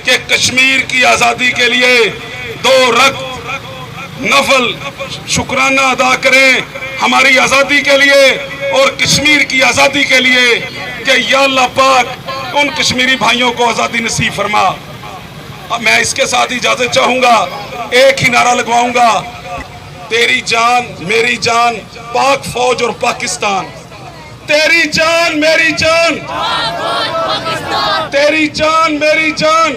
کہ کشمیر کی آزادی کے لیے 2 رکعت نفل شکرانہ ادا کریں ہماری آزادی کے لیے اور کشمیر کی آزادی کے لیے کہ یا اللہ پاک ان کشمیری بھائیوں کو آزادی نصیب فرما۔ اب میں اس کے ساتھ اجازت چاہوں گا، ایک ہی نعرہ لگواؤں گا، تیری جان میری جان پاک فوج اور پاکستان، تیری جان میری جان، تیری جان میری جان،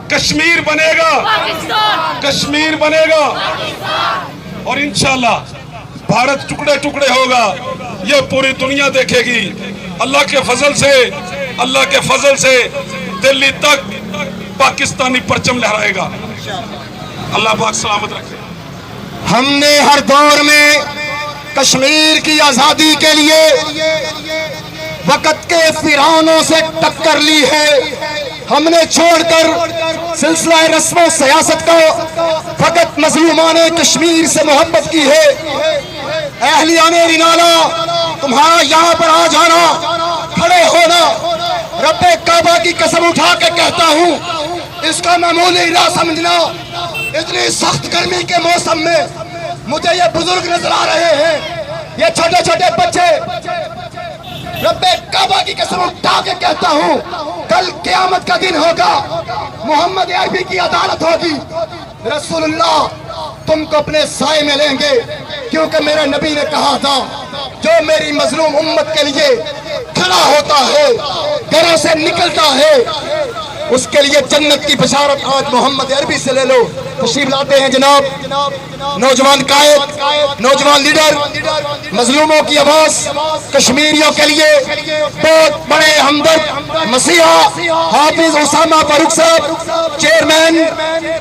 کشمیر بنے گا، کشمیر بنے گا، اور انشاءاللہ بھارت ٹکڑے ٹکڑے ہوگا، یہ پوری دنیا دیکھے گی۔ اللہ کے فضل سے، اللہ کے فضل سے دلی تک پاکستانی پرچم لہرائے گا۔ اللہ پاک سلامت رکھے۔ ہم نے ہر دور میں کشمیر کی آزادی کے لیے وقت کے فرعونوں سے ٹکر لی ہے۔ ہم نے چھوڑ کر سلسلہ رسم و سیاست کو فقط مظلومان کشمیر سے محبت کی ہے۔ اہلیان رینالہ، تمہارا یہاں پر آ جانا، کھڑے ہونا، رب کعبہ کی قسم اٹھا کے کہتا ہوں اس کا معمولی نہ سمجھنا۔ اتنی سخت گرمی کے موسم میں مجھے یہ بزرگ نظر آ رہے ہیں، یہ چھوٹے چھوٹے بچے، رب کعبہ کی قسم اٹھا کے کہتا ہوں کل قیامت کا دن ہوگا، محمد عربی کی عدالت ہوگی، رسول اللہ تم کو اپنے سائے میں لیں گے، کیونکہ میرے نبی نے کہا تھا جو میری مظلوم امت کے لیے کھڑا ہوتا ہے، گھروں سے نکلتا ہے، اس کے لیے جنت کی بشارت آج محمد عربی سے لے لو۔ تشریف لاتے ہیں جناب نوجوان قائد، نوجوان لیڈر، مظلوموں کی آواز، کشمیریوں کے لیے بہت بڑے ہمدرد مسیحا حافظ اسامہ فاروق صاحب، چیئرمین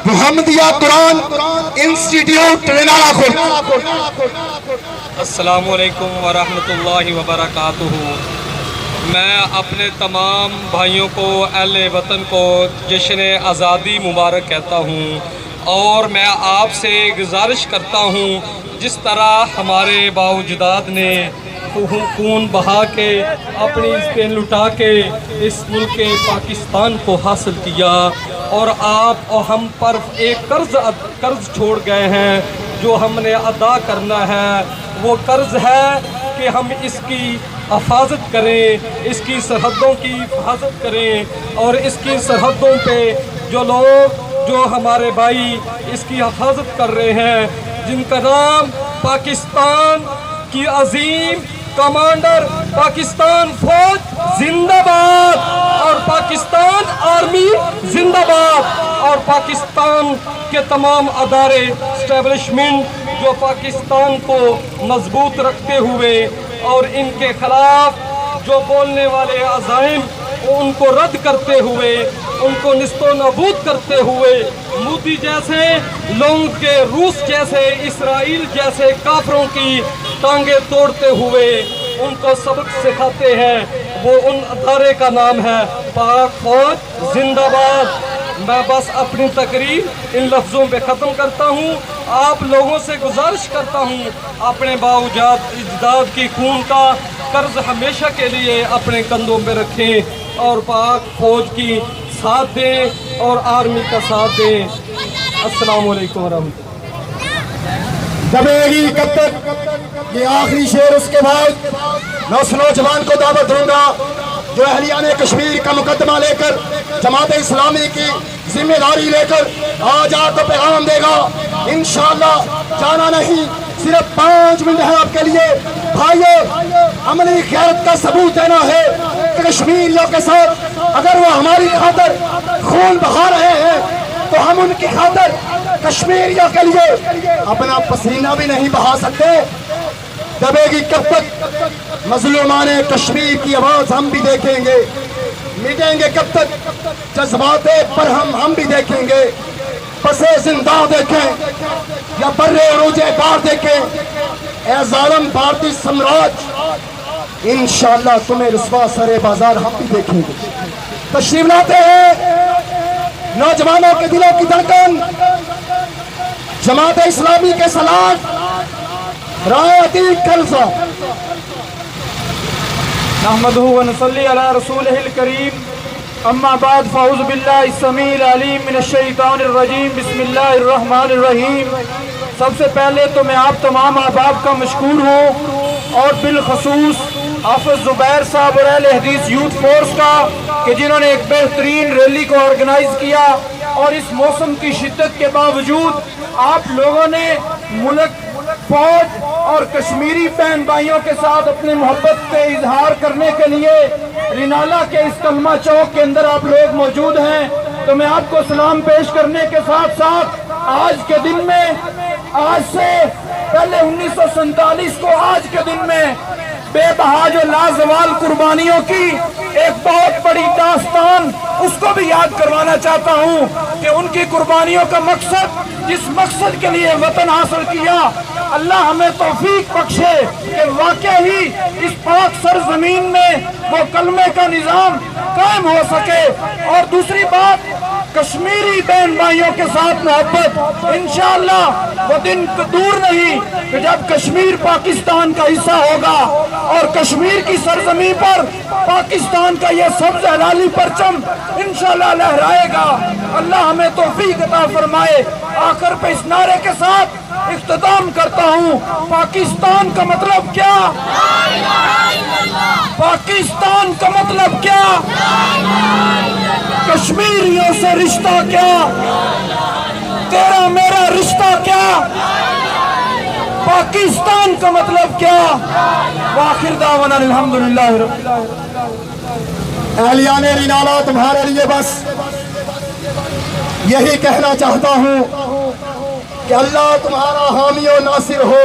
محمدیہ قرآن انسٹیٹیوٹ رینالہ خورد۔ السلام علیکم ورحمۃ اللہ وبرکاتہ۔ میں اپنے تمام بھائیوں کو، اہل وطن کو جشن آزادی مبارک کہتا ہوں، اور میں آپ سے گزارش کرتا ہوں جس طرح ہمارے باوجداد نے خون بہا کے اپنی عزتیں لٹا کے اس ملک پاکستان کو حاصل کیا، اور آپ اور ہم پر ایک قرض چھوڑ گئے ہیں جو ہم نے ادا کرنا ہے۔ وہ قرض ہے کہ ہم اس کی حفاظت کریں، اس کی سرحدوں کی حفاظت کریں، اور اس کی سرحدوں پہ جو لوگ، جو ہمارے بھائی اس کی حفاظت کر رہے ہیں، جن کا نام پاکستان کی عظیم کمانڈر پاکستان فوج زندہ باد، اور پاکستان آرمی زندہ باد، اور پاکستان کے تمام ادارے اسٹیبلشمنٹ جو پاکستان کو مضبوط رکھتے ہوئے اور ان کے خلاف جو بولنے والے عزائم ان کو رد کرتے ہوئے، ان کو نیست و نابود کرتے ہوئے، مودی جیسے لوگوں کے، روس جیسے، اسرائیل جیسے کافروں کی ٹانگیں توڑتے ہوئے ان کو سبق سکھاتے ہیں، وہ ان ادارے کا نام ہے پاک فوج زندہ باد۔ میں بس اپنی تقریر ان لفظوں پہ ختم کرتا ہوں۔ آپ لوگوں سے گزارش کرتا ہوں اپنے باوجداد کی خون کا قرض ہمیشہ کے لیے اپنے کندھوں پہ رکھیں، اور پاک فوج کی ساتھ دیں اور آرمی کا ساتھ دیں۔ السلام علیکم ورحمۃ اللہ۔ دبے گی کب تک؟ یہ آخری شعر، اس کے بعد میں اس نوجوان کو دعوت دوں گا جو اہلیان کشمیر کا مقدمہ لے کر، جماعت اسلامی کی ذمہ داری لے کر آج آپ کو پیغام دے گا۔ انشاءاللہ جانا نہیں، صرف 5 منٹ ہے آپ کے لیے۔ بھائیو، عملی غیرت کا ثبوت دینا ہے کہ کشمیریوں کے ساتھ اگر وہ ہماری خاطر خون بہا رہے ہیں تو ہم ان کی خاطر کشمیریوں کے لیے اپنا پسینہ بھی نہیں بہا سکتے۔ دبے گی کب تک؟ مظلومان کشمیر کی آواز ہم بھی دیکھیں گے۔ مٹیں گے کب تک جذبات پر ہم بھی دیکھیں گے۔ پسے زندہ دیکھیں یا برے عروج بار دیکھیں، اے ظالم بھارتی سمراج، انشاءاللہ تمہیں رسوا سرے بازار ہم بھی دیکھیں گے۔ تشریف لاتے ہیں نوجوانوں کے دلوں کی دھڑکن، جماعت اسلامی کے سلاٹ رائے عتیق کلفہ۔ نحمدہ و نصلی علی رسولہ الکریم، اما بعد فاعوذ باللہ السمیع العلیم من الشیطان الرجیم بسم اللہ الرحمن الرحیم۔ سب سے پہلے تو میں آپ تمام احباب کا مشکور ہوں، اور بالخصوص حافظ زبیر صاحب اور اہل حدیث یوتھ فورس کا کہ جنہوں نے ایک بہترین ریلی کو آرگنائز کیا، اور اس موسم کی شدت کے باوجود آپ لوگوں نے ملک، فوج اور کشمیری بہن بھائیوں کے ساتھ اپنے محبت کا اظہار کرنے کے لیے رینالہ کے اس کلمہ چوک کے اندر آپ لوگ موجود ہیں۔ تو میں آپ کو سلام پیش کرنے کے ساتھ ساتھ آج کے دن میں، آج سے پہلے 1947 کو آج کے دن میں بے بہا جو لازوال قربانیوں کی ایک بہت بڑی داستان، اس کو بھی یاد کروانا چاہتا ہوں کہ ان کی قربانیوں کا مقصد، جس مقصد کے لیے وطن حاصل کیا، اللہ ہمیں توفیق بخشے کہ واقعی اس پاک سرزمین میں وہ کلمے کا نظام قائم ہو سکے۔ اور دوسری بات، کشمیری بہن بھائیوں کے ساتھ محبت، انشاءاللہ وہ دن دور نہیں کہ جب کشمیر پاکستان کا حصہ ہوگا اور کشمیر کی سرزمین پر پاکستان کا یہ سبز ہلالی پرچم انشاءاللہ لہرائے گا۔ اللہ ہمیں توفیق عطا فرمائے۔ آخر پہ اس نعرے کے ساتھ اختتام کرتا ہوں، پاکستان کا مطلب کیا؟ پاکستان کا مطلب کیا؟ کشمیریوں سے رشتہ کیا؟ تیرا میرا رشتہ کیا؟ پاکستان کا مطلب کیا؟ وآخر دعوانا الحمدللہ رب العالمین۔ اہلیان رینالہ، تمہارے لیے بس یہی کہنا چاہتا ہوں کہ اللہ تمہارا حامی و ناصر ہو۔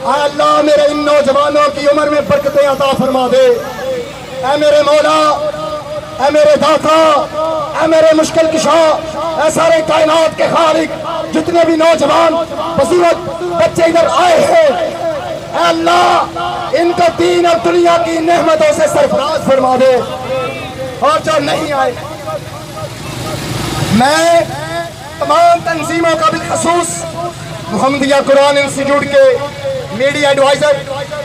اے اللہ میرے ان نوجوانوں کی عمر میں برکتیں عطا فرما دے۔ اے میرے مولا، اے میرے داتا، اے میرے مشکل کشا، اے سارے کائنات کے خالق، جتنے بھی نوجوان بصیرت بچے ادھر آئے ہیں، اے اللہ ان کو دین اور دنیا کی نعمتوں سے سرفراز فرما دے۔ اور جو نہیں آئے، میں تمام تنظیموں کا بالخصوص محمدیہ قرآن انسٹیٹیوٹ کے میڈیا ایڈوائزر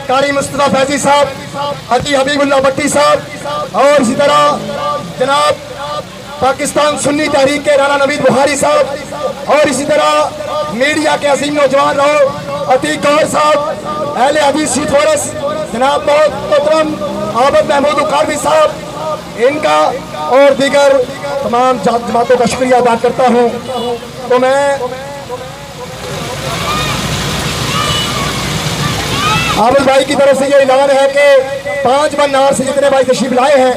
قاری مصطفیٰ فیضی صاحب، حاجی حبیب اللہ بٹی صاحب، اور اسی طرح جناب پاکستان سنی تحریک کے رانا نوید بخاری صاحب، اور اسی طرح میڈیا کے عظیم نوجوان رہو عتیق گوہر صاحب، اہل حدیث یوتھ فورس جناب بہت محترم عابد محمود اقاروی صاحب، ان کا اور دیگر تمام جماعتوں کا شکریہ ادا کرتا ہوں۔ تو میں عابد بھائی کی طرف سے یہ اعلان ہے کہ 5 بنار سے جتنے بھائی تشریف لائے ہیں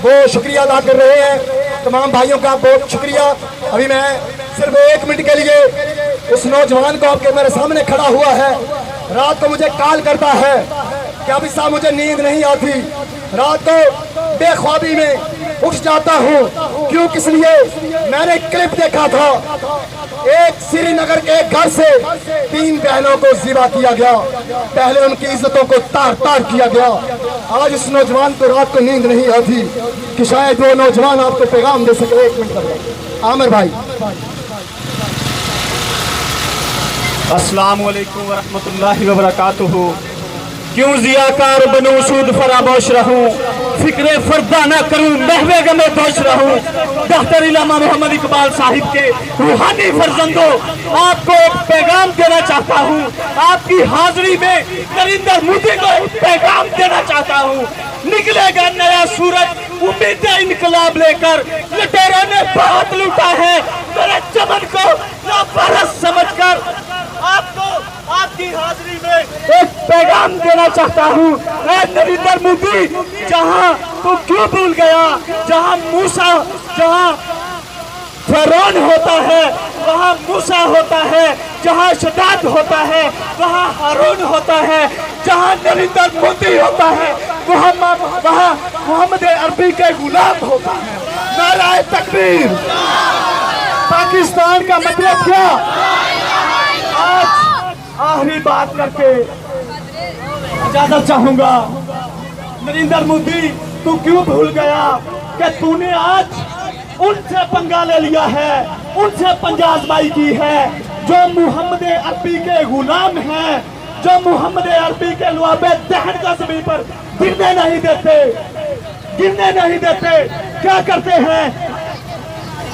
وہ شکریہ ادا کر رہے ہیں۔ تمام بھائیوں کا بہت شکریہ۔ ابھی میں صرف 1 منٹ کے لیے اس نوجوان کو آپ کے میرے سامنے کھڑا ہوا ہے، رات کو مجھے کال کرتا ہے کہ ابھی صاحب مجھے نیند نہیں آتی، رات کو بے خوابی میں اٹھ جاتا ہوں۔ کیوں؟ کس لیے؟ میں نے کلپ دیکھا تھا، ایک سری نگر کے ایک گھر سے 3 بہنوں کو ذبح کیا گیا، پہلے ان کی عزتوں کو تار تار کیا گیا۔ آج اس نوجوان کو رات کو نیند نہیں آتی کہ شاید وہ نوجوان آپ کو پیغام دے سکے۔ 1 منٹ تک عامر بھائی۔ السلام علیکم ورحمۃ اللہ وبرکاتہ۔ کیوں ضیاکار بنوں سود فراموش رہوں، فکر فردہ نہ کروں محو غمِ دوش رہوں۔ ڈاکٹر علامہ محمد اقبال صاحب کے روحانی فرزندوں، آپ کو ایک پیغام دینا چاہتا ہوں، آپ کی حاضری میں نریندر مودی کو ایک پیغام دینا چاہتا ہوں۔ نکلے گا نیا سورج امید انقلاب لے کر، لٹیروں نے بہت لوٹا ہے میرے چمن کو ناپرست سمجھ کر۔ آپ کو آپ کی حاضری میں ایک پیغام دینا چاہتا ہوں، اے نریندر مودی، جہاں تو کیوں بھول گیا، جہاں موسیٰ، جہاں فرعون ہوتا ہے وہاں موسیٰ ہوتا ہے، جہاں شداد ہوتا ہے وہاں ہارون ہوتا ہے، جہاں نریندر مودی ہوتا ہے وہاں محمد عربی کے غلام ہوتا ہے۔ نعرہ تکبیر۔ پاکستان کا مطلب کیا؟ آج آخری بات کر کے اجازت چاہوں گا۔ نریندر مودی، تو کیوں بھول گیا کہ تو نے آج ان سے پنگا لے لیا ہے، ان سے پنجہ آزمائی کی ہے جو محمد عربی کے غلام ہیں، جو محمد عربی کے لعاب دہن کا زمین پر گرنے نہیں دیتے، گرنے نہیں دیتے۔ کیا کرتے ہیں؟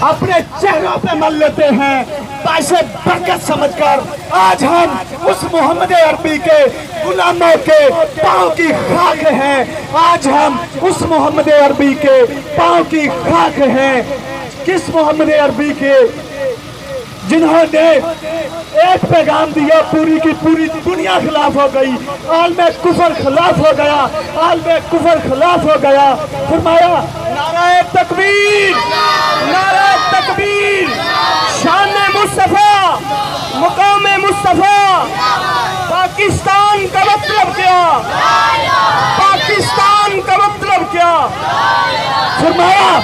اپنے چہروں پہ مل لیتے ہیں باعث برکت سمجھ کر۔ آج ہم اس محمد عربی کے غلاموں کے پاؤں کی خاک ہیں، آج ہم اس محمد عربی کے پاؤں کی خاک ہیں۔ کس محمد عربی کے؟ جنہوں نے ایک پیغام دیا، پوری کی پوری دنیا خلاف ہو گئی، عالم کفر خلاف ہو گیا، عالم کفر خلاف ہو گیا۔ فرمایا نعرہ تکبیر، نعرہ تکبیر، شان مصطفیٰ، مقام مصطفیٰ۔ پاکستان کا مطلب کیا؟ پاکستان کا مطلب کیا؟ فرمایا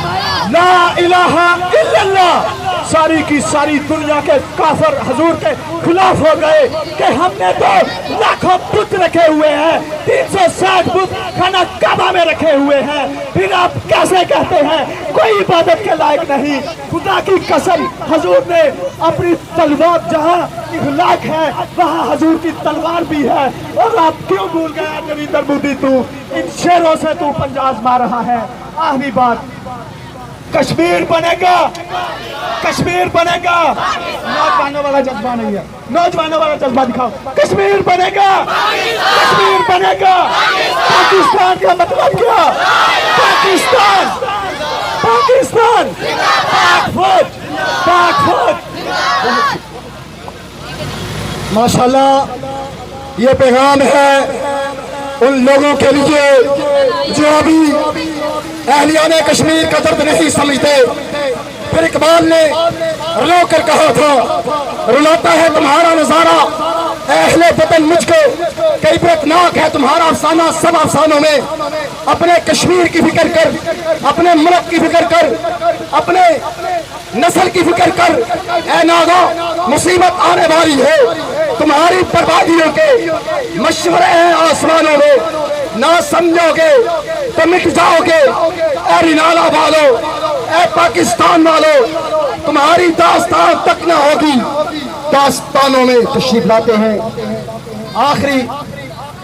لا الہ الا اللہ۔ ساری کی ساری دنیا کے کافر حضور کے خلاف ہو گئے کہ ہم نے تو لاکھوں بت رکھے ہوئے ہیں، 360 بت خانہ کعبہ میں رکھے ہوئے ہیں، پھر آپ کیسے کہتے ہیں کوئی عبادت کے لائق نہیں؟ خدا کی قسم، حضور نے اپنی تلوار جہاں اخلاق ہے وہاں حضور کی تلوار بھی ہے، اور آپ کیوں بھول گئے نریندر مودی؟ تو ان شیروں سے تو پنجاز مار رہا ہے۔ آخری بات، کشمیر بنے گا، کشمیر بنے گا۔ نوجوانوں والا جذبہ نہیں ہے، نوجوانوں والا جذبہ دکھاؤ۔ کشمیر بنے گا، کشمیر بنے گا۔ پاکستان کا مطلب کیا؟ پاکستان، پاکستان، پاک فوج، پاک فوج۔ ماشاءاللہ یہ پیغام ہے ان لوگوں کے لیے جو ابھی اہلیان کشمیر کا درد نہیں سمجھتے۔ پھر اقبال نے رو کر کہا تھا، رلاتا ہے تمہارا نظارہ اے اہل وطن مجھ کو، کئی عبرتناک ہے تمہارا افسانہ سب افسانوں میں۔ اپنے کشمیر کی فکر کر، اپنے ملک کی فکر کر، اپنے نسل کی فکر کر، اے ناغا مصیبت آنے والی ہے، تمہاری بربادیوں کے مشورے ہیں آسمانوں میں، نہ سمجھو گے تو مٹ جاؤ گے اے رینالا والو، اے پاکستان والو، تمہاری داستان تک نہ ہوگی۔ داستانوں میں تشریف لاتے ہیں۔ آخری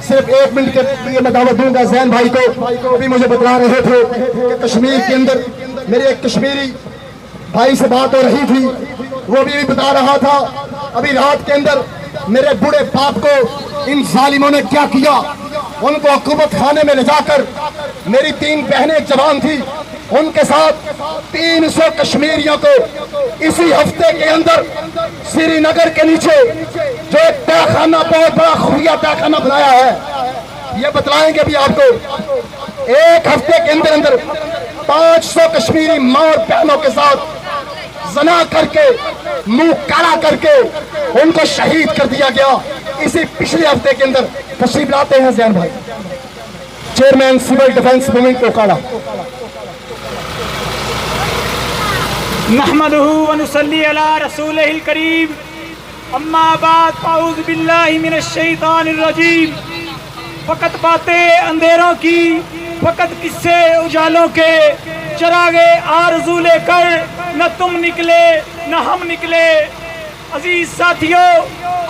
صرف 1 منٹ کے لیے میں دعوت دوں گا زین بھائی کو، بھی مجھے بتلا رہے تھے کہ کشمیر کے اندر میرے ایک کشمیری بھائی سے بات ہو رہی تھی، وہ بھی بتا رہا تھا ابھی رات کے اندر میرے بوڑھے باپ کو ان ظالموں نے کیا کیا۔ ان کو حکومت خانے میں لے جا کر، میری 3 بہنیں جوان تھی، ان کے ساتھ 300 کشمیریوں کو اسی ہفتے کے اندر سری نگر کے نیچے جو ایک تہہ خانہ، بہت بڑا خفیہ تہہ خانہ بنایا ہے، یہ بتلائیں گے بھی آپ کو۔ ایک ہفتے کے اندر اندر 500 کشمیری ماں اور بہنوں کے ساتھ زنا کر کے، منہ کالا کر کے ان کو شہید کر دیا گیا اسی پچھلے ہفتے کے اندر۔ تشریف لاتے ہیں زین بھائی، chairman civil defence movement Okara. نحمدہ ونصلی علی رسولہ الکریم، اما بعد، اعوذ باللہ من الشیطان الرجیم۔ فقط باتیں اندھیروں کی، فقط قصے اجالوں کے، چراغے آرزو لے کر نہ تم نکلے نہ ہم نکلے۔ عزیز ساتھیوں،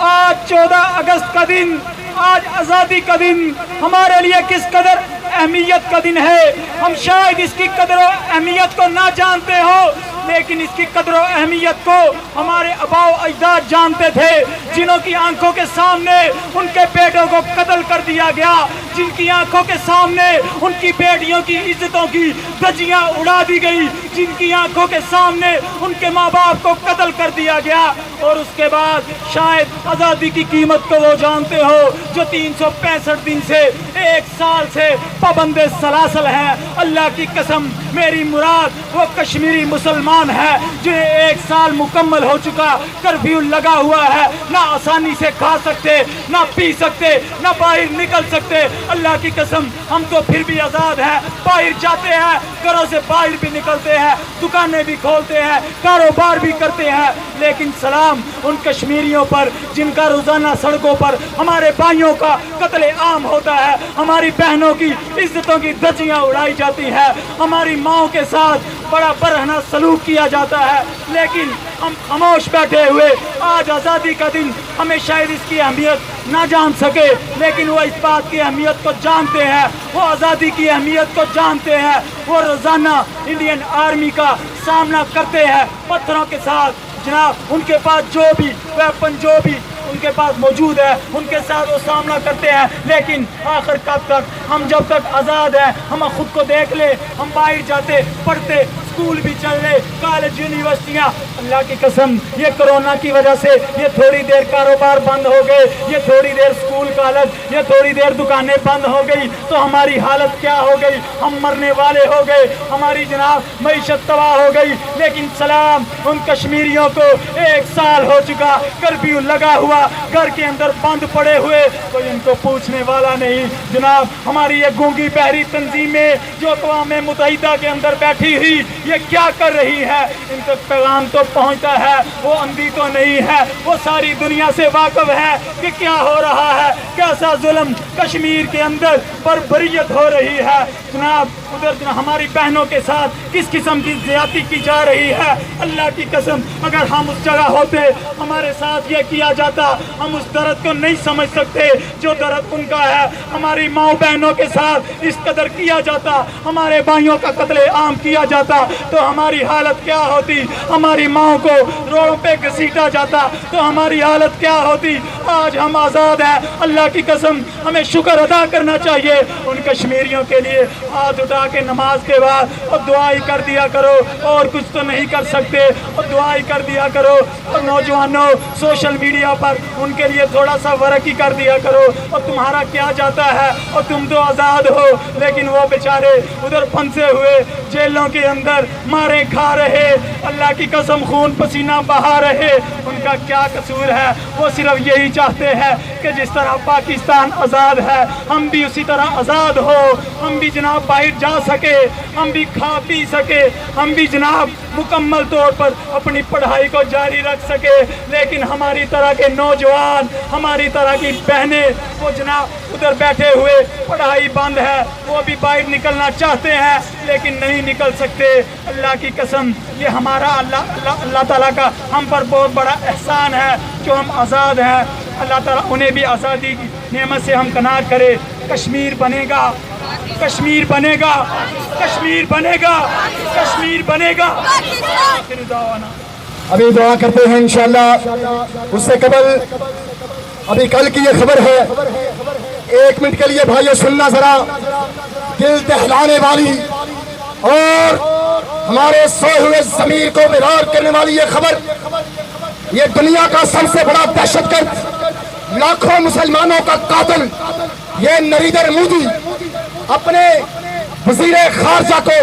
آج 14 اگست کا دن، آج آزادی کا دن ہمارے لیے کس قدر اہمیت کا دن ہے۔ ہم شاید اس کی قدر و اہمیت کو نہ جانتے ہو، لیکن اس کی قدر و اہمیت کو ہمارے آباء و اجداد جانتے تھے، جنہوں کی آنکھوں کے سامنے ان کے بیٹوں کو قتل کر دیا گیا، جن کی آنکھوں کے سامنے ان کی بیٹیوں کی عزتوں کی دھجیاں اڑا دی گئی، جن کی آنکھوں کے سامنے ان کے ماں باپ کو قتل کر دیا گیا۔ اور اس کے بعد شاید آزادی کی قیمت کو وہ جانتے ہو جو 365 دن سے 1 سال سے پابند سلاسل ہیں۔ اللہ کی قسم، میری مراد وہ کشمیری مسلمان ہے جنہیں 1 سال مکمل ہو چکا، کرفیو لگا ہوا ہے، نہ آسانی سے کھا سکتے، نہ پی سکتے، نہ باہر نکل سکتے۔ اللہ کی قسم، ہم تو پھر بھی آزاد ہیں، باہر جاتے ہیں، گھروں سے باہر بھی نکلتے ہیں، دکانیں بھی کھولتے ہیں، کاروبار بھی کرتے ہیں، لیکن سلام ان کشمیریوں پر جن کا روزانہ سڑکوں پر ہمارے بھائیوں کا قتل عام ہوتا ہے، ہماری بہنوں کی عزتوں کی دھجیاں اڑائی جاتی ہیں، ہماری ماؤں کے ساتھ بڑا برہنہ سلوک کیا جاتا ہے، لیکن ہم خاموش بیٹھے ہوئے آج آزادی کا دن ہمیں شاید اس کی اہمیت نہ جان سکے، لیکن وہ اس بات کی اہمیت کو جانتے ہیں، وہ آزادی کی اہمیت کو جانتے ہیں، وہ روزانہ انڈین آرمی کا سامنا کرتے ہیں پتھروں کے ساتھ جناب، ان کے پاس جو بھی ویپن جو بھی ان کے پاس موجود ہے ان کے ساتھ وہ سامنا کرتے ہیں، لیکن آخر کب تک؟ ہم جب تک آزاد ہیں، ہم خود کو دیکھ لے، ہم باہر جاتے پڑھتے، اسکول بھی چل رہے، کالج یونیورسٹیاں، اللہ کی قسم یہ کرونا کی وجہ سے یہ تھوڑی دیر کاروبار بند ہو گئے، یہ تھوڑی دیر اسکول کالج، یہ تھوڑی دیر دکانیں بند ہو گئی تو ہماری حالت کیا ہو گئی؟ ہم مرنے والے ہو گئے، ہماری جناب معیشت تباہ ہو گئی، لیکن سلام ان کشمیریوں کو 1 سال ہو چکا، کرفیو لگا ہوا، گھر کے اندر بند پڑے ہوئے، کوئی ان کو پوچھنے والا نہیں جناب۔ ہماری یہ گونگی بہری تنظیمیں جو اقوام متحدہ کے اندر بیٹھی ہوئی یہ کیا کر رہی ہے؟ ان تک پیغام تو پہنچتا ہے، وہ اندھی تو نہیں ہے، وہ ساری دنیا سے واقف ہے کہ کیا ہو رہا ہے، کیسا ظلم کشمیر کے اندر بربریت ہو رہی ہے جناب۔ ادھر ہماری بہنوں کے ساتھ کس قسم کی زیادتی کی جا رہی ہے، اللہ کی قسم اگر ہم اس جگہ ہوتے ہمارے ساتھ یہ کیا جاتا، ہم اس درد کو نہیں سمجھ سکتے جو درد ان کا ہے۔ ہماری ماں بہنوں کے ساتھ اس قدر کیا جاتا، ہمارے بھائیوں کا قتل عام کیا جاتا تو ہماری حالت کیا ہوتی؟ ہماری ماں کو روڈوں پہ گھسیٹا جاتا تو ہماری حالت کیا ہوتی؟ آج ہم آزاد ہیں، اللہ کی قسم ہمیں شکر ادا کرنا چاہیے ان کشمیریوں کے لیے۔ ہاتھ اٹھا کے نماز کے بعد اور دعائی کر دیا کرو، اور کچھ تو نہیں کر سکتے، اور دعائی کر دیا کرو۔ اور نوجوانوں سوشل میڈیا پر ان کے لیے تھوڑا سا ورق ہی کر دیا کرو، اور تمہارا کیا جاتا ہے، اور تم تو آزاد ہو، لیکن وہ بیچارے ادھر پھنسے ہوئے جیلوں کے اندر مارے کھا رہے، اللہ کی قسم خون پسینہ بہا رہے، ان کا کیا قصور ہے؟ وہ صرف یہی چاہتے ہیں کہ جس طرح پاکستان آزاد ہے ہم بھی اسی طرح آزاد ہو، ہم بھی جناب باہر جا سکے، ہم بھی کھا پی سکے، ہم بھی جناب مکمل طور پر اپنی پڑھائی کو جاری رکھ سکے، لیکن ہماری طرح کے نوجوان، ہماری طرح کی بہنیں وہ جناب ادھر بیٹھے ہوئے، پڑھائی بند ہے، وہ بھی باہر نکلنا چاہتے ہیں لیکن نہیں نکل سکتے۔ اللہ کی قسم یہ ہمارا اللہ تعالیٰ کا ہم پر بہت بڑا احسان ہے جو ہم آزاد ہیں۔ اللہ تعالیٰ انہیں بھی آزادی کی نعمت سے ہم کنار کرے۔ کشمیر بنے گا، کشمیر بنے گا، کشمیر بنے گا، کشمیر بنے گا۔ آخر دعوانا ابھی دعا کرتے ہیں انشاءاللہ۔ اس سے قبل ابھی کل کی یہ خبر ہے، 1 منٹ کے لیے بھائیو سننا ذرا، دل دہلانے والی اور ہمارے سوئے ہوئے ضمیر کو بیدار کرنے والی یہ خبر، یہ دنیا کا سب سے بڑا دہشت گرد، لاکھوں مسلمانوں کا قاتل، یہ نریندر مودی اپنے وزیر خارجہ کو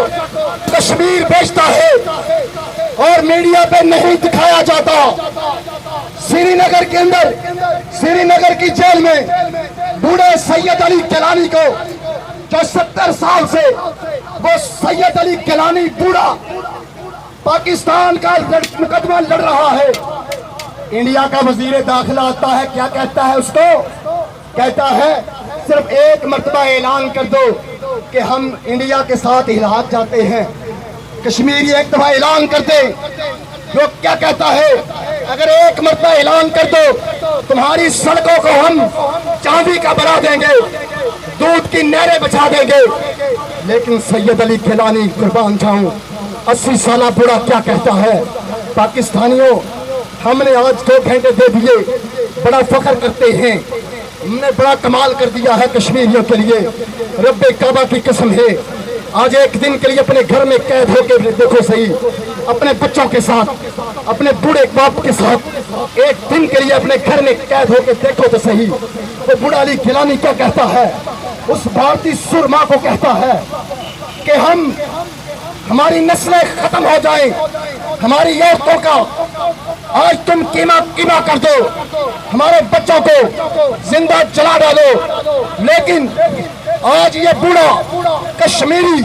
کشمیر بھیجتا ہے اور میڈیا پہ نہیں دکھایا جاتا۔ سری نگر کے اندر، سری نگر کی جیل میں بوڑھے سید علی گیلانی کو، جو 70 سال سے وہ سید علی گیلانی بوڑھا پاکستان کا مقدمہ لڑ رہا ہے، انڈیا کا وزیر داخلہ آتا ہے، کیا کہتا ہے اس کو؟ کہتا ہے صرف 1 مرتبہ اعلان کر دو کہ ہم انڈیا کے ساتھ الحاق جاتے ہیں۔ کشمیری 1 دفعہ اعلان کر دے، جو کیا کہتا ہے اگر 1 مرتبہ اعلان کر دو تمہاری سڑکوں کو ہم چاندی کا بنا دیں گے، دودھ کی نہریں بچا دیں گے۔ لیکن سید علی گیلانی قربان جاؤں 80 سالہ بوڑھا کیا کہتا ہے؟ پاکستانیوں ہم نے آج 2 گھنٹے دے دیے، بڑا فخر کرتے ہیں، ہم نے بڑا کمال کر دیا ہے کشمیریوں کے لیے۔ رب کعبہ کی قسم ہے آج 1 دن کے لیے اپنے گھر میں قید ہو کے دیکھو صحیح، اپنے بچوں کے ساتھ، اپنے بوڑھے باپ کے ساتھ 1 دن کے لیے اپنے گھر میں قید ہو کے دیکھو تو صحیح۔ وہ بوڑھا علی گیلانی کیا کہتا ہے؟ اس بھارتی سرما کو کہتا ہے کہ ہماری نسلیں ختم ہو جائیں، ہماری عورتوں کا آج تم قیمہ کر دو، ہمارے بچوں کو زندہ جلا ڈالو، لیکن آج یہ بوڑھا کشمیری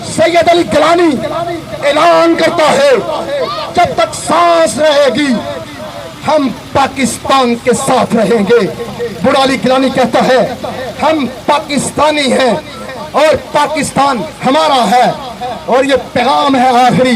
سید علی گیلانی اعلان کرتا ہے جب تک سانس رہے گی ہم پاکستان کے ساتھ رہیں گے۔ بوڑھا علی گیلانی کہتا ہے ہم پاکستانی ہیں اور پاکستان ہمارا ہے، اور یہ پیغام ہے آخری